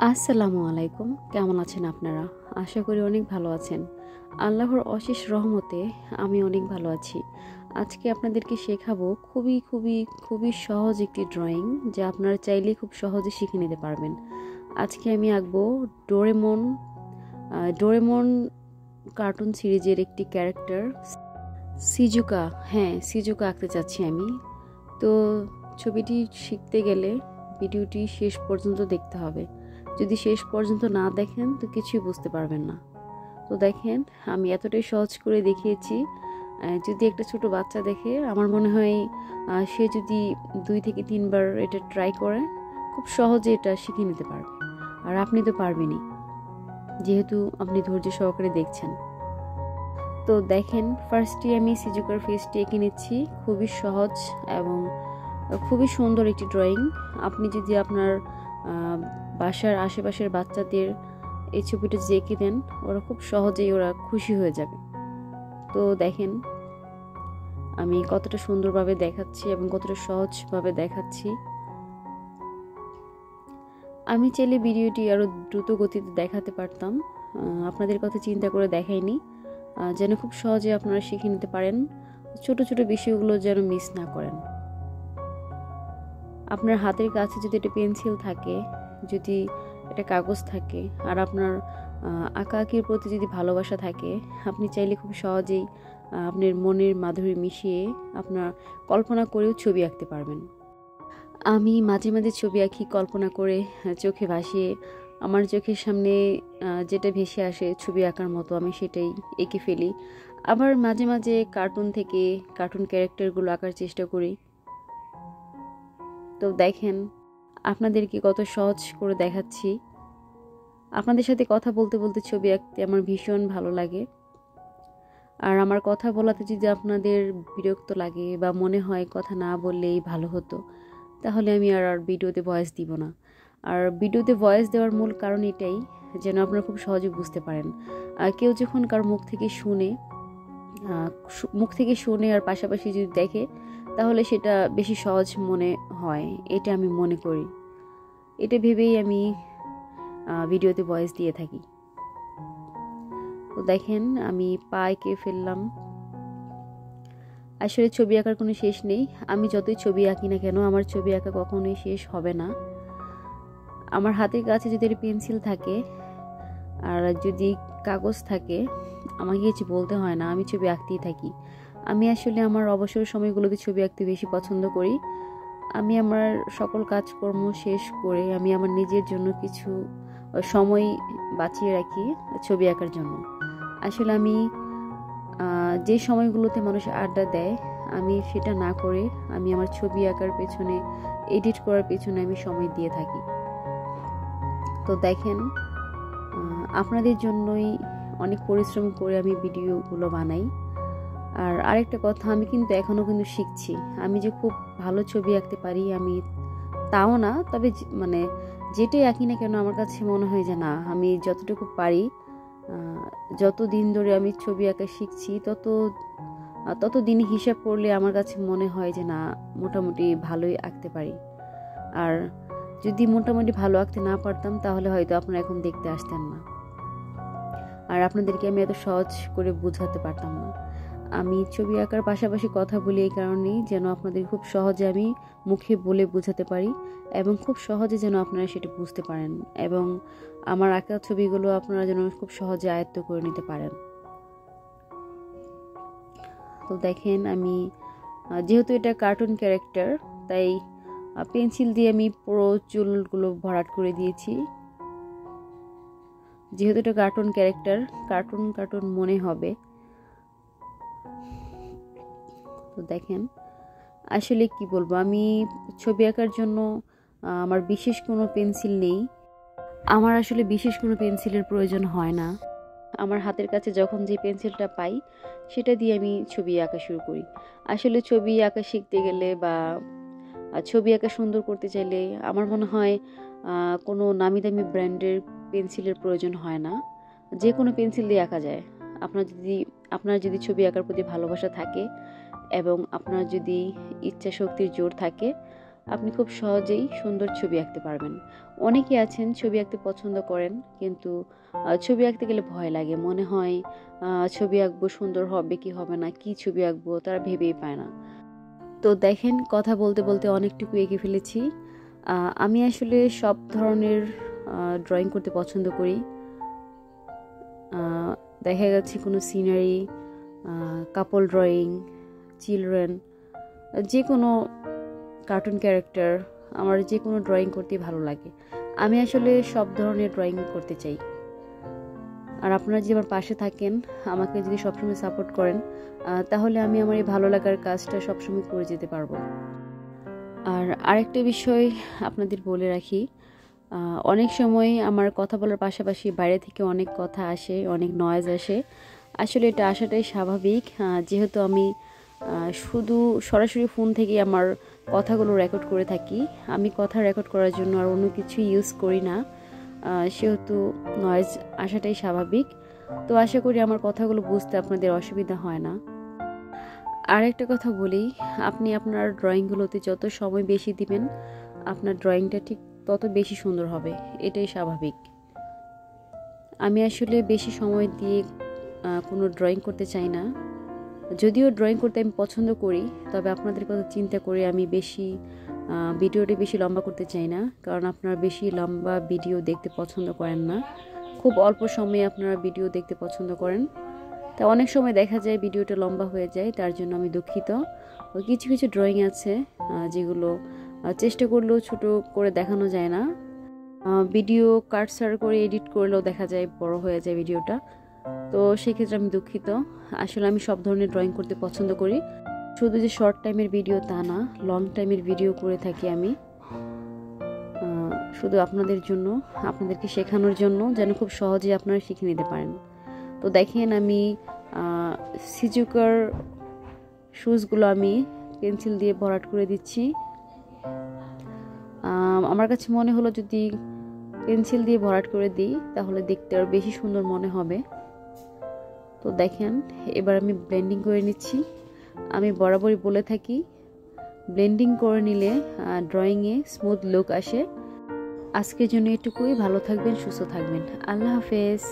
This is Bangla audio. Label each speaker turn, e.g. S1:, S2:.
S1: আসসালামু আলাইকুম। কেমন আছেন আপনারা? আশা করি অনেক ভালো আছেন। আল্লাহর অশেষ রহমতে আমি অনেক ভালো আছি। আজকে আপনাদেরকে শেখাবো খুবই সহজ একটি ড্রয়িং, যা আপনারা চাইলেই খুব সহজে শিখে নিতে পারবেন। আজকে আমি আঁকবো ডোরেমন। ডোরেমন কার্টুন সিরিজের একটি ক্যারেক্টার সিজুকা। হ্যাঁ, সিজুকা আঁকতে চাচ্ছি আমি। তো ছবিটি শিখতে গেলে ভিডিওটি শেষ পর্যন্ত দেখতে হবে। যদি শেষ পর্যন্ত না দেখেন তো কিছুই বুঝতে পারবেন না। তো দেখেন, আমি এতটাই সহজ করে দেখিয়েছি। যদি একটা ছোট বাচ্চা দেখে, আমার মনে হয় সে যদি 2 থেকে 3 বার এটা ট্রাই করে, খুব সহজে এটা শিখে নিতে পারবে। আর আপনি তো পারবেনই, যেহেতু আপনি ধৈর্য সহকারে দেখছেন। তো দেখেন, ফার্স্টে আমি সিজুকার ফেসটি এঁকে নিচ্ছি। খুবই সহজ এবং খুবই সুন্দর একটি ড্রয়িং। আপনি যদি আপনার বাসার আশেপাশের বাচ্চাদের এই ছবিটা যে এঁকে দেন, ওরা খুব সহজেই খুশি হয়ে যাবে। তো দেখেন আমি কতটা সুন্দরভাবে দেখাচ্ছি এবং কতটা সহজভাবে দেখাচ্ছি। আমি চাইলে ভিডিওটি আরও দ্রুত গতিতে দেখাতে পারতাম, আপনাদের কথা চিন্তা করে দেখাইনি, যেন খুব সহজে আপনারা শিখে নিতে পারেন। ছোট ছোট বিষয়গুলো যেন মিস না করেন। আপনার হাতের কাছে যদি একটা পেন্সিল থাকে, যদি একটা কাগজ থাকে, আর আপনার আঁকাআঁকির প্রতি যদি ভালোবাসা থাকে, আপনি চাইলে খুব সহজেই আপনার মনের মাধুরী মিশিয়ে আপনার কল্পনা করেও ছবি আঁকতে পারবেন। আমি মাঝে মাঝে ছবি আঁকি কল্পনা করে, চোখে ভাসিয়ে আমার চোখের সামনে যেটা ভেসে আসে ছবি আঁকার মতো, আমি সেটাই এঁকে ফেলি। আবার মাঝে মাঝে কার্টুন থেকে কার্টুন ক্যারেক্টারগুলো আঁকার চেষ্টা করি। তো দেখেন আপনাদেরকে কত সহজ করে দেখাচ্ছি। আপনাদের সাথে কথা বলতে বলতে ছবি আঁকতে আমার ভীষণ ভালো লাগে। আর আমার কথা বলাতে যদি আপনাদের বিরক্ত লাগে বা মনে হয় কথা না বললেই ভালো হতো, তাহলে আমি আর ভিডিওতে ভয়েস দিব না। আর ভিডিওতে ভয়েস দেওয়ার মূল কারণ এটাই, যেন আপনারা খুব সহজে বুঝতে পারেন। কেউ যখন কার মুখ থেকে শুনে আর পাশাপাশি যদি দেখে, তাহলে সেটা বেশি সহজ মনে হয়, এটা আমি মনে করি। এটা ভেবেই আমি ভিডিওতে ভয়েস দিয়ে থাকি। তো দেখেন আমি পা এঁকে ফেললাম। আসলে ছবি আঁকার কোনো শেষ নেই। আমি যতই ছবি আঁকি না কেন, আমার ছবি আঁকা কখনোই শেষ হবে না। আমার হাতের কাছে যদি একটা পেন্সিল থাকে আর যদি কাগজ থাকে, আমাকে কিছু বলতে হয় না, আমি ছবি আঁকতেই থাকি। আমি আসলে আমার অবসর সময়গুলোতে ছবি আঁকতে বেশি পছন্দ করি। আমি আমার সকল কাজকর্ম শেষ করে আমি আমার নিজের জন্য কিছু সময় বাঁচিয়ে রাখি ছবি আঁকার জন্য। আসলে আমি যে সময়গুলোতে মানুষ আড্ডা দেয়, আমি সেটা না করে আমি আমার ছবি আঁকার পেছনে, এডিট করার পেছনে আমি সময় দিয়ে থাকি। তো দেখেন, আপনাদের জন্যই অনেক পরিশ্রম করে আমি ভিডিওগুলো বানাই। আর আরেকটা কথা, আমি কিন্তু এখনও কিন্তু শিখছি। আমি যে খুব ভালো ছবি আঁকতে পারি আমি তাও না, তবে মানে যেটাই আঁকি না কেন, আমার কাছে মনে হয় যে না, আমি যতটুকু পারি, যত দিন ধরে আমি ছবি আঁকা শিখছি, তত দিন হিসাব করলে আমার কাছে মনে হয় যে না, মোটামুটি ভালোই আঁকতে পারি। আর যদি মোটামুটি ভালো আঁকতে না পারতাম, তাহলে হয়তো আপনারা এখন দেখতে আসতেন না, আর আপনাদেরকে আমি এত সহজ করে বোঝাতে পারতাম না। আমি ছবি আঁকার পাশাপাশি কথা বলি এই কারণেই, যেন আপনাদের খুব সহজে আমি মুখে বলে বোঝাতে পারি এবং খুব সহজে যেন আপনারা সেটা বুঝতে পারেন, এবং আমার আঁকা ছবিগুলো আপনারা যেন খুব সহজে আয়ত্ত করে নিতে পারেন। তো দেখেন, আমি যেহেতু এটা কার্টুন ক্যারেক্টার, তাই পেন্সিল দিয়ে আমি পুরো চুলগুলো ভরাট করে দিয়েছি। যেহেতু এটা কার্টুন ক্যারেক্টার, কার্টুন মনে হবে। তো দেখেন, আসলে কি বলবো, আমি ছবি আঁকার জন্য আমার বিশেষ কোনো পেন্সিল নেই। আমার আসলে বিশেষ কোনো পেন্সিলের প্রয়োজন হয় না। আমার হাতের কাছে যখন যে পেন্সিলটা পাই, সেটা দিয়ে আমি ছবি আঁকা শুরু করি। আসলে ছবি আঁকা শিখতে গেলে বা ছবি আঁকা সুন্দর করতে চাইলে আমার মনে হয় কোনো নামি দামি ব্র্যান্ডের পেন্সিলের প্রয়োজন হয় না। যে কোনো পেন্সিল দিয়ে আঁকা যায়। আপনার যদি ছবি আঁকার প্রতি ভালোবাসা থাকে এবং আপনার যদি ইচ্ছা শক্তির জোর থাকে, আপনি খুব সহজেই সুন্দর ছবি আঁকতে পারবেন। অনেকে আছেন ছবি আঁকতে পছন্দ করেন, কিন্তু ছবি আঁকতে গেলে ভয় লাগে, মনে হয় ছবি আঁকবো সুন্দর হবে কি হবে না, কি ছবি আঁকবো তারা ভেবেই পায় না। তো দেখেন, কথা বলতে বলতে অনেকটুকু এঁকে ফেলেছি। আমি আসলে সব ধরনের ড্রয়িং করতে পছন্দ করি। দেখা যাচ্ছে কোনো সিনারি, কাপল ড্রয়িং, চিলড্রেন, যে কোনো কার্টুন ক্যারেক্টার, আমার যে কোনো ড্রয়িং করতে ভালো লাগে। আমি আসলে সব ধরনের ড্রয়িং করতে চাই। আর আপনারা যদি আমার পাশে থাকেন, আমাকে যদি সবসময় সাপোর্ট করেন, তাহলে আমি আমার এই ভালো লাগার কাজটা সবসময় করে যেতে পারবো। আর আরেকটা বিষয় আপনাদের বলে রাখি, অনেক সময় আমার কথা বলার পাশাপাশি বাইরে থেকে অনেক কথা আসে, অনেক নয়েজ আসে। আসলে এটা আসাটাই স্বাভাবিক, যেহেতু আমি শুধু সরাসরি ফোন থেকে আমার কথাগুলো রেকর্ড করে থাকি। আমি কথা রেকর্ড করার জন্য আর অন্য কিছু ইউজ করি না, সেহেতু নয়েজ আসাটাই স্বাভাবিক। তো আশা করি আমার কথাগুলো বুঝতে আপনাদের অসুবিধা হয় না। আর একটা কথা বলি, আপনি আপনার ড্রয়িংগুলোতে যত সময় বেশি দিবেন, আপনার ড্রয়িংটা ঠিক তত বেশি সুন্দর হবে, এটাই স্বাভাবিক। আমি আসলে বেশি সময় দিয়ে কোনো ড্রয়িং করতে চাই না। যদিও ড্রয়িং করতে আমি পছন্দ করি, তবে আপনাদের কথা চিন্তা করে আমি ভিডিওটি বেশি লম্বা করতে চাই না, কারণ আপনারা বেশি লম্বা ভিডিও দেখতে পছন্দ করেন না, খুব অল্প সময়ে আপনারা ভিডিও দেখতে পছন্দ করেন। তা অনেক সময় দেখা যায় ভিডিওটা লম্বা হয়ে যায়, তার জন্য আমি দুঃখিত। কিছু কিছু ড্রয়িং আছে যেগুলো চেষ্টা করলেও ছোট করে দেখানো যায় না, ভিডিও কাটসার করে এডিট করলেও দেখা যায় বড় হয়ে যায় ভিডিওটা। তো সেক্ষেত্রে আমি দুঃখিত। আসলে আমি সব ধরনের ড্রয়িং করতে পছন্দ করি, শুধু যে শর্ট টাইমের ভিডিও তা না, লং টাইমের ভিডিও করে থাকি আমি, শুধু আপনাদের জন্য, আপনাদেরকে শেখানোর জন্য, যেন খুব সহজে আপনারা শিখে নিতে পারেন। তো দেখেন, আমি সিজুকার শুজগুলো আমি পেন্সিল দিয়ে ভরাট করে দিচ্ছি। আমার কাছে মনে হলো যদি পেন্সিল দিয়ে ভরাট করে দিই তাহলে দেখতে আরও বেশি সুন্দর মনে হবে। তো দেখেন, এবার আমি ব্লেন্ডিং করে নিচ্ছি। আমি বরাবরই বলে থাকি, ব্লেন্ডিং করে নিলে ড্রয়িংয়ে স্মুথ লুক আসে। আজকের জন্য এটুকুই। ভালো থাকবেন, সুস্থ থাকবেন। আল্লাহ হাফেজ।